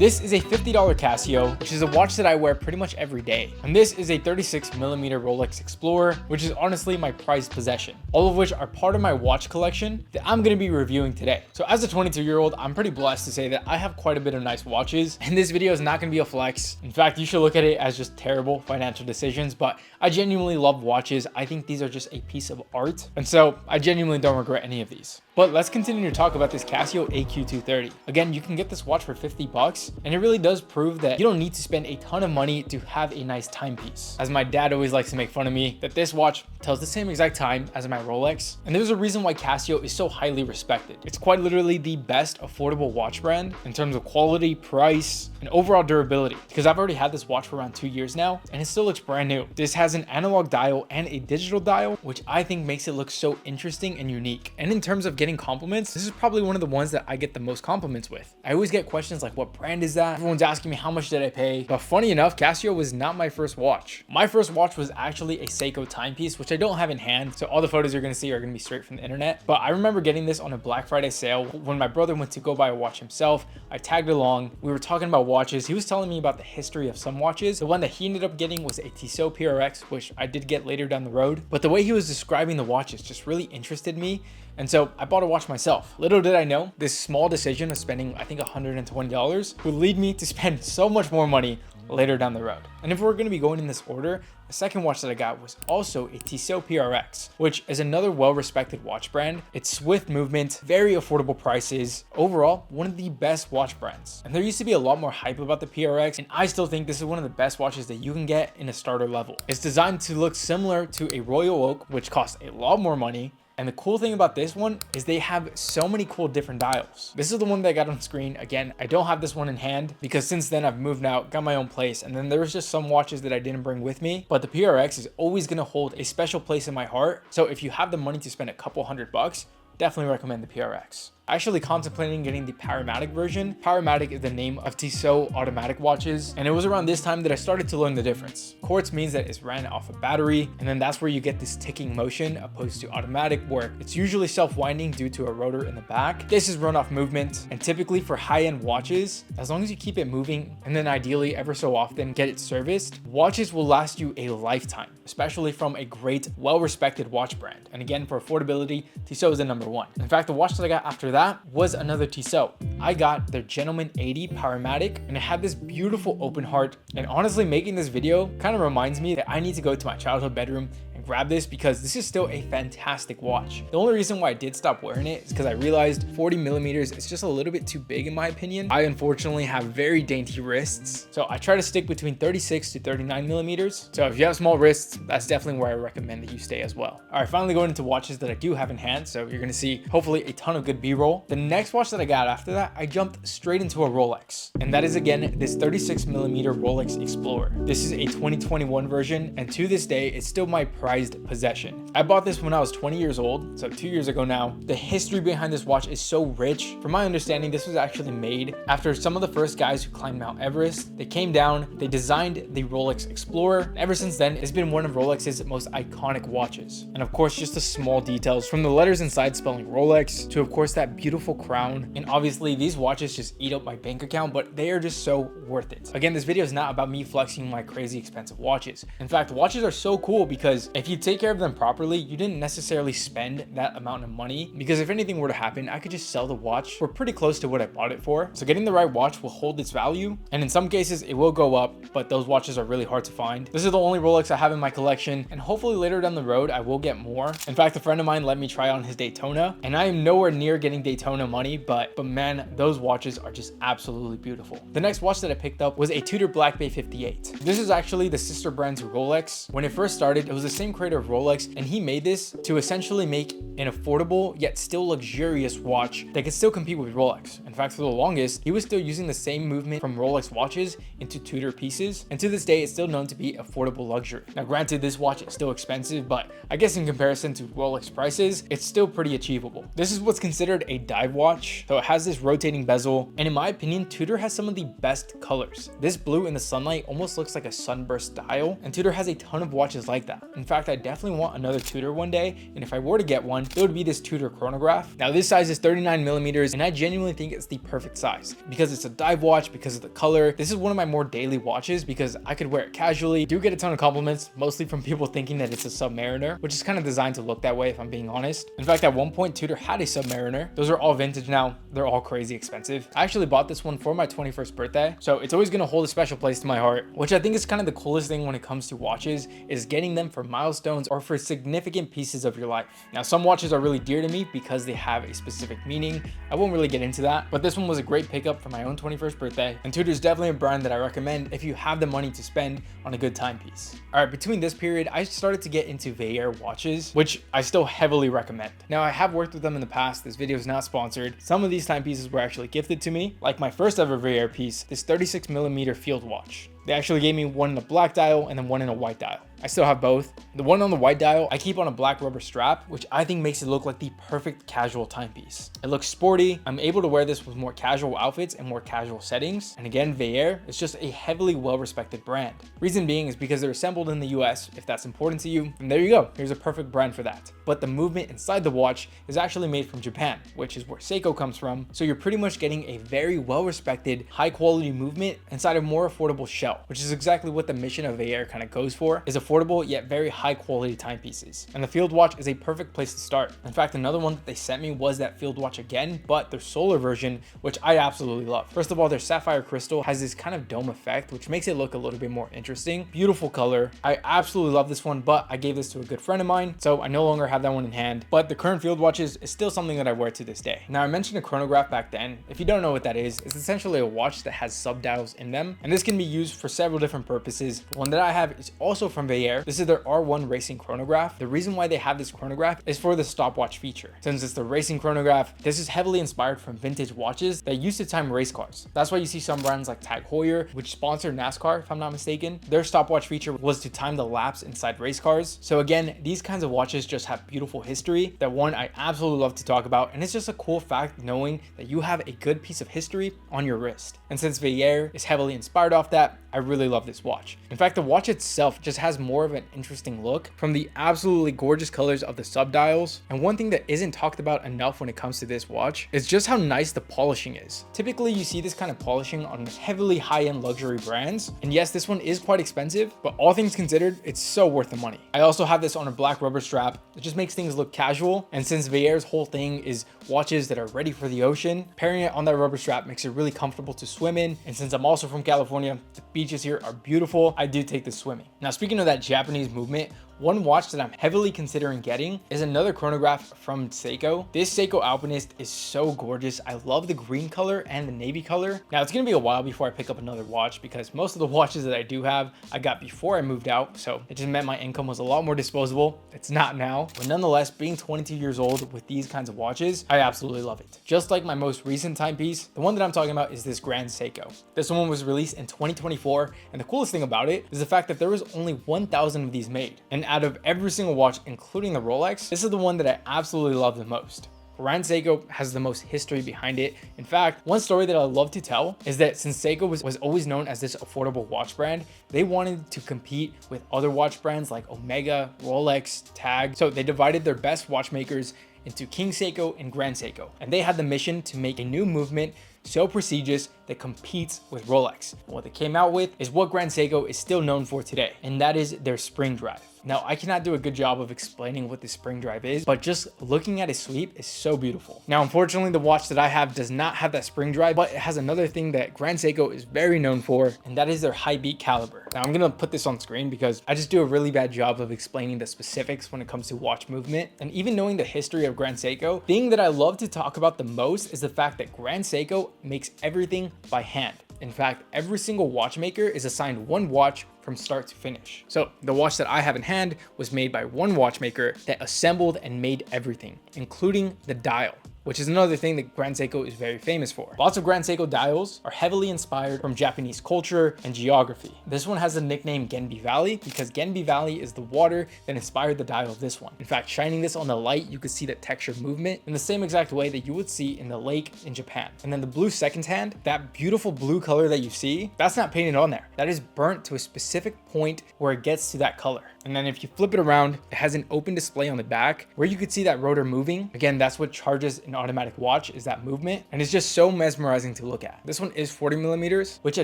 This is a $50 Casio, which is a watch that I wear pretty much every day. And this is a 36mm Rolex Explorer, which is honestly my prized possession, all of which are part of my watch collection that I'm going to be reviewing today. So as a 22-year-old, I'm pretty blessed to say that I have quite a bit of nice watches, and this video is not going to be a flex. In fact, you should look at it as just terrible financial decisions, but I genuinely love watches. I think these are just a piece of art, and so I genuinely don't regret any of these. But let's continue to talk about this Casio AQ 230. Again, you can get this watch for 50 bucks, and it really does prove that you don't need to spend a ton of money to have a nice timepiece. As my dad always likes to make fun of me, that this watch tells the same exact time as my Rolex, and there's a reason why Casio is so highly respected. It's quite literally the best affordable watch brand in terms of quality, price, and overall durability, because I've already had this watch for around 2 years now, and it still looks brand new. This has an analog dial and a digital dial, which I think makes it look so interesting and unique. And in terms of getting compliments, this is probably one of the ones that I get the most compliments with. I always get questions like, what brand is that? Everyone's asking me how much did I pay? But funny enough, Casio was not my first watch. My first watch was actually a Seiko timepiece, which I don't have in hand, so all the photos you're gonna see are gonna be straight from the internet. But I remember getting this on a Black Friday sale when my brother went to go buy a watch himself. I tagged along. We were talking about watches. He was telling me about the history of some watches. The one that he ended up getting was a Tissot PRX, which I did get later down the road. But the way he was describing the watches just really interested me. And so I bought a watch myself. Little did I know, this small decision of spending, I think, $120 would lead me to spend so much more money later down the road. And if we're going to be going in this order, the second watch that I got was also a Tissot PRX, which is another well-respected watch brand. It's swift movement, very affordable prices. Overall, one of the best watch brands. And there used to be a lot more hype about the PRX, and I still think this is one of the best watches that you can get in a starter level. It's designed to look similar to a Royal Oak, which costs a lot more money. And the cool thing about this one is they have so many cool different dials. This is the one that I got on screen. Again, I don't have this one in hand because since then I've moved out, got my own place, and then there's just some watches that I didn't bring with me. But the PRX is always going to hold a special place in my heart. So if you have the money to spend a couple $100, definitely recommend the PRX. Actually contemplating getting the Powermatic version. Powermatic is the name of Tissot automatic watches, and it was around this time that I started to learn the difference. Quartz means that it's ran off a battery, and then that's where you get this ticking motion opposed to automatic, where it's usually self-winding due to a rotor in the back. This is run off movement, and typically for high-end watches, as long as you keep it moving and then ideally ever so often get it serviced, watches will last you a lifetime, especially from a great, well-respected watch brand. And again, for affordability, Tissot is the number one. In fact, the watch that I got after that was another Tissot. I got their Gentlam 80 Powermatic, and it had this beautiful open heart. And honestly, making this video kind of reminds me that I need to go to my childhood bedroom and grab this because this is still a fantastic watch. The only reason why I did stop wearing it is because I realized 40mm is just a little bit too big in my opinion. I unfortunately have very dainty wrists, so I try to stick between 36 to 39mm. So if you have small wrists, that's definitely where I recommend that you stay as well. All right, finally going into watches that I do have in hand. So you're gonna see hopefully a ton of good B-roll. The next watch that I got after that, I jumped straight into a Rolex, and that is again this 36mm Rolex Explorer. This is a 2021 version, and to this day, it's still my prized possession. I bought this when I was 20 years old, so 2 years ago now. The history behind this watch is so rich. From my understanding, this was actually made after some of the first guys who climbed Mount Everest. They came down, they designed the Rolex Explorer. Ever since then, it's been one of Rolex's most iconic watches. And of course, just the small details from the letters inside spelling Rolex to of course that beautiful crown. And obviously these watches just eat up my bank account, but they are just so worth it. Again, this video is not about me flexing my crazy expensive watches. In fact, watches are so cool because if you take care of them properly, you didn't necessarily spend that amount of money, because if anything were to happen, I could just sell the watch for pretty close to what I bought it for. So getting the right watch will hold its value, and in some cases it will go up, but those watches are really hard to find. This is the only Rolex I have in my collection, and hopefully later down the road I will get more. In fact, a friend of mine let me try on his Daytona, and I am nowhere near getting Daytona money, but man, those watches are just absolutely beautiful. The next watch that I picked up was a Tudor Black Bay 58. This is actually the sister brand to Rolex. When it first started, it was the same creator of Rolex, and he made this to essentially make an affordable yet still luxurious watch that could still compete with Rolex. In fact, for the longest, he was still using the same movement from Rolex watches into Tudor pieces, and to this day, it's still known to be affordable luxury. Now, granted, this watch is still expensive, but I guess in comparison to Rolex prices, it's still pretty achievable. This is what's considered a dive watch, so it has this rotating bezel, and in my opinion, Tudor has some of the best colors. This blue in the sunlight almost looks like a sunburst dial, and Tudor has a ton of watches like that. In fact, fact, I definitely want another Tudor one day, and if I were to get one, it would be this Tudor Chronograph. Now this size is 39 millimeters, and I genuinely think it's the perfect size because it's a dive watch, because of the color. This is one of my more daily watches because I could wear it casually. Do get a ton of compliments, mostly from people thinking that it's a Submariner, which is kind of designed to look that way if I'm being honest. In fact, at one point Tudor had a Submariner. Those are all vintage now. They're all crazy expensive. I actually bought this one for my 21st birthday, so it's always going to hold a special place to my heart, which I think is kind of the coolest thing when it comes to watches, is getting them for milestones or for significant pieces of your life. Now some watches are really dear to me because they have a specific meaning. I won't really get into that, but this one was a great pickup for my own 21st birthday, and Tudor's definitely a brand that I recommend if you have the money to spend on a good timepiece. All right, between this period, I started to get into Vaer watches, which I still heavily recommend. Now I have worked with them in the past. This video is not sponsored. Some of these timepieces were actually gifted to me, like my first ever Vaer piece, this 36 millimeter field watch. They actually gave me one in a black dial and then one in a white dial. I still have both. The one on the white dial, I keep on a black rubber strap, which I think makes it look like the perfect casual timepiece. It looks sporty. I'm able to wear this with more casual outfits and more casual settings. And again, Vaer is just a heavily well-respected brand. Reason being is because they're assembled in the US, if that's important to you. And there you go. Here's a perfect brand for that. But the movement inside the watch is actually made from Japan, which is where Seiko comes from. So you're pretty much getting a very well-respected, high-quality movement inside a more affordable shell, which is exactly what the mission of Vaer kind of goes for, is affordable yet very high quality timepieces. And the field watch is a perfect place to start. In fact, another one that they sent me was that field watch again, but their solar version, which I absolutely love. First of all, their sapphire crystal has this kind of dome effect, which makes it look a little bit more interesting. Beautiful color. I absolutely love this one, but I gave this to a good friend of mine, so I no longer have that one in hand. But the current field watches is still something that I wear to this day. Now, I mentioned a chronograph back then. If you don't know what that is, it's essentially a watch that has sub-dials in them, and this can be used for several different purposes. The one that I have is also from Vaer. This is their R1 racing chronograph. The reason why they have this chronograph is for the stopwatch feature. Since it's the racing chronograph, this is heavily inspired from vintage watches that used to time race cars. That's why you see some brands like Tag Heuer, which sponsor NASCAR, if I'm not mistaken. Their stopwatch feature was to time the laps inside race cars. So again, these kinds of watches just have beautiful history that one I absolutely love to talk about. And it's just a cool fact knowing that you have a good piece of history on your wrist. And since Vaer is heavily inspired off that, I really love this watch. In fact, the watch itself just has more of an interesting look from the absolutely gorgeous colors of the subdials. And one thing that isn't talked about enough when it comes to this watch is just how nice the polishing is. Typically, you see this kind of polishing on heavily high-end luxury brands. And yes, this one is quite expensive, but all things considered, it's so worth the money. I also have this on a black rubber strap. It just makes things look casual. And since Vaer's whole thing is watches that are ready for the ocean, pairing it on that rubber strap makes it really comfortable to swim in. And since I'm also from California, the beaches here are beautiful. I do take this swimming. Now, speaking of that Japanese movement, one watch that I'm heavily considering getting is another chronograph from Seiko. This Seiko Alpinist is so gorgeous. I love the green color and the navy color. Now, it's gonna be a while before I pick up another watch because most of the watches that I do have, I got before I moved out. So it just meant my income was a lot more disposable. It's not now, but nonetheless, being 22 years old with these kinds of watches, I absolutely love it. Just like my most recent timepiece, the one that I'm talking about is this Grand Seiko. This one was released in 2024. And the coolest thing about it is the fact that there was only 1,000 of these made. And out of every single watch, including the Rolex, this is the one that I absolutely love the most. Grand Seiko has the most history behind it. In fact, one story that I love to tell is that since Seiko was always known as this affordable watch brand, they wanted to compete with other watch brands like Omega, Rolex, Tag. So they divided their best watchmakers into King Seiko and Grand Seiko. And they had the mission to make a new movement so prestigious that competes with Rolex. And what they came out with is what Grand Seiko is still known for today, and that is their spring drive. Now, I cannot do a good job of explaining what the spring drive is, but just looking at its sweep is so beautiful. Now, unfortunately, the watch that I have does not have that spring drive, but it has another thing that Grand Seiko is very known for, and that is their high beat caliber. Now, I'm gonna put this on screen because I just do a really bad job of explaining the specifics when it comes to watch movement. And even knowing the history of Grand Seiko, the thing that I love to talk about the most is the fact that Grand Seiko makes everything by hand. In fact, every single watchmaker is assigned one watch from start to finish. So the watch that I have in hand was made by one watchmaker that assembled and made everything, including the dial, which is another thing that Grand Seiko is very famous for. Lots of Grand Seiko dials are heavily inspired from Japanese culture and geography. This one has the nickname Genbi Valley because Genbi Valley is the water that inspired the dial of this one. In fact, shining this on the light, you could see the textured movement in the same exact way that you would see in the lake in Japan. And then the blue second hand, that beautiful blue color that you see, that's not painted on there. That is burnt to a specific point where it gets to that color. And then if you flip it around, it has an open display on the back where you could see that rotor moving. Again, that's what charges an automatic watch, is that movement. And it's just so mesmerizing to look at. This one is 40 millimeters, which I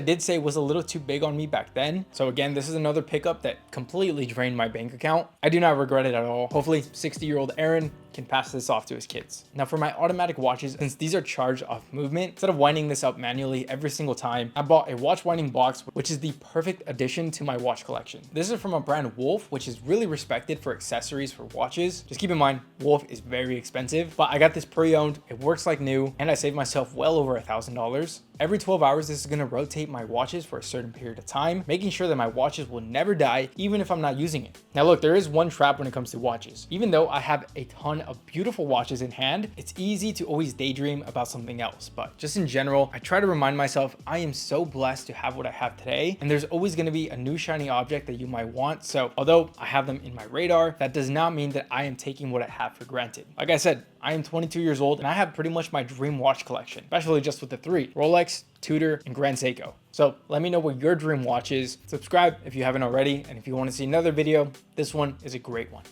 did say was a little too big on me back then. So again, this is another pickup that completely drained my bank account. I do not regret it at all. Hopefully 60-year-old Aaron can pass this off to his kids. Now for my automatic watches, since these are charged off movement, instead of winding this up manually every single time, I bought a watch winding box, which is the perfect addition to my watch collection. This is from a brand Wolf, which is really respected for accessories for watches. Just keep in mind, Wolf is very expensive, but I got this pre-owned, it works like new, and I saved myself well over $1,000. Every 12 hours, this is gonna rotate my watches for a certain period of time, making sure that my watches will never die, even if I'm not using it. Now look, there is one trap when it comes to watches. Even though I have a ton of beautiful watches in hand, it's easy to always daydream about something else. But just in general, I try to remind myself I am so blessed to have what I have today, and there's always gonna be a new shiny object that you might want. So although I have them in my radar, that does not mean that I am taking what I have for granted. Like I said, I am 22 years old and I have pretty much my dream watch collection, especially just with the three: Rolex, Tudor, and Grand Seiko. So let me know what your dream watch is. Subscribe if you haven't already, and if you want to see another video, this one is a great one.